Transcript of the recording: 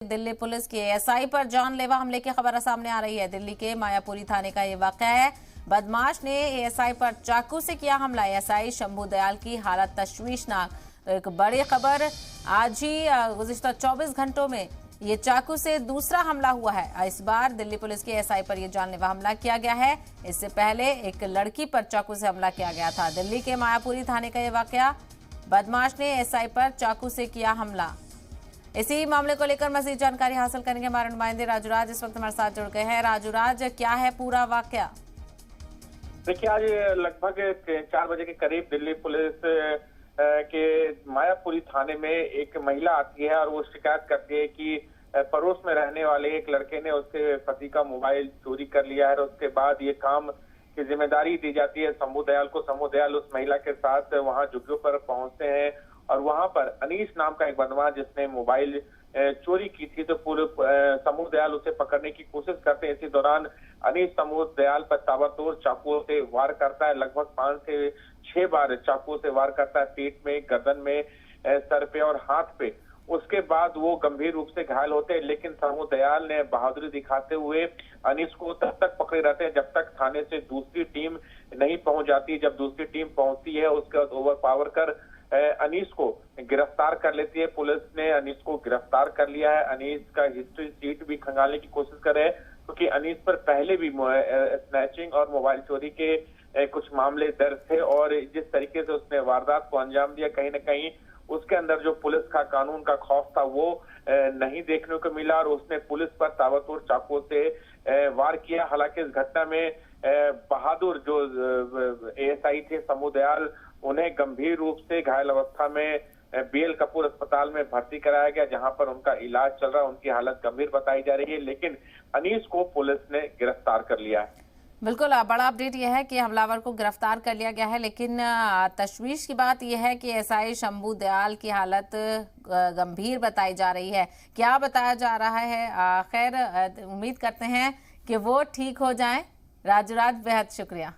Delhi police के ASI पर जानलेवा हमले की खबर सामने आ रही है। दिल्ली के मायापुरी थाने का ये वाकया है। बदमाश ने एएसआई पर चाकू से किया हमला। एएसआई शंभू दयाल की हालत तशवीशनाक। तो एक बड़ी खबर, आज ही गुज़िश्ता 24 घंटों में ये चाकू से दूसरा हमला हुआ है। इस बार दिल्ली पुलिस के एएसआई पर यह जानलेवा हमला किया गया है। इससे पहले एक लड़की पर चाकू से हमला किया गया था। दिल्ली के मायापुरी थाने का ये वाकया, बदमाश ने एएसआई पर चाकू से किया हमला। इसी मामले को लेकर मजीद जानकारी हासिल करेंगे हमारे नुमाइंदे राजूराज इस वक्त हमारे साथ जुड़ गए हैं। राजूराज, क्या है पूरा वाकया? देखिए, आज लगभग 4 बजे के करीब दिल्ली पुलिस के मायापुरी थाने में एक महिला आती है और वो शिकायत करती है कि पड़ोस में रहने वाले एक लड़के ने उसके पति का मोबाइल चोरी कर लिया है। और उसके बाद ये काम की जिम्मेदारी दी जाती है शंभू दयाल को। शंभू दयाल उस महिला के साथ वहां झुग्गियों पर पहुंचते हैं और वहां पर अनीस नाम का एक बदमाश जिसने मोबाइल चोरी की थी, तो पूरे शंभू दयाल उसे पकड़ने की कोशिश करते हैं। इसी दौरान अनीस शंभू दयाल पर ताबड़तोड़ चाकुओं से वार करता है। लगभग 5 से 6 बार चाकुओं से वार करता है, पेट में, गर्दन में, सर पे और हाथ पे। उसके बाद वो गंभीर रूप से घायल होते हैं, लेकिन शंभू दयाल ने बहादुरी दिखाते हुए अनीस को तब तक पकड़े रहते हैं जब तक थाने से दूसरी टीम नहीं पहुंच जाती। जब दूसरी टीम पहुंचती है, उसके बाद ओवर पावर कर अनीस को गिरफ्तार कर लेती है। पुलिस ने अनीस को गिरफ्तार कर लिया है। अनीस का हिस्ट्री शीट भी खंगालने की कोशिश कर रहे हैं, क्योंकि अनीस पर पहले भी स्नैचिंग और मोबाइल चोरी के कुछ मामले दर्ज थे। और जिस तरीके से उसने वारदात को अंजाम दिया, कहीं न कहीं उसके अंदर जो पुलिस का कानून का खौफ था वो नहीं देखने को मिला और उसने पुलिस पर ताबड़तोड़ चाकुओं से वार किया। हालांकि इस घटना में बहादुर जो एएसआई थे शंभू दयाल, उन्हें गंभीर रूप से घायल अवस्था में बीएल कपूर अस्पताल में भर्ती कराया गया, जहां पर उनका इलाज चल रहा है। उनकी हालत गंभीर बताई जा रही है, लेकिन अनीस को पुलिस ने गिरफ्तार कर लिया है। बिल्कुल, बड़ा अपडेट यह है कि हमलावर को गिरफ्तार कर लिया गया है, लेकिन तशवीश की बात यह है कि एएसआई शंभू दयाल की हालत गंभीर बताई जा रही है। क्या बताया जा रहा है? खैर, उम्मीद करते हैं कि वो ठीक हो जाएं। राजूराज, बेहद शुक्रिया।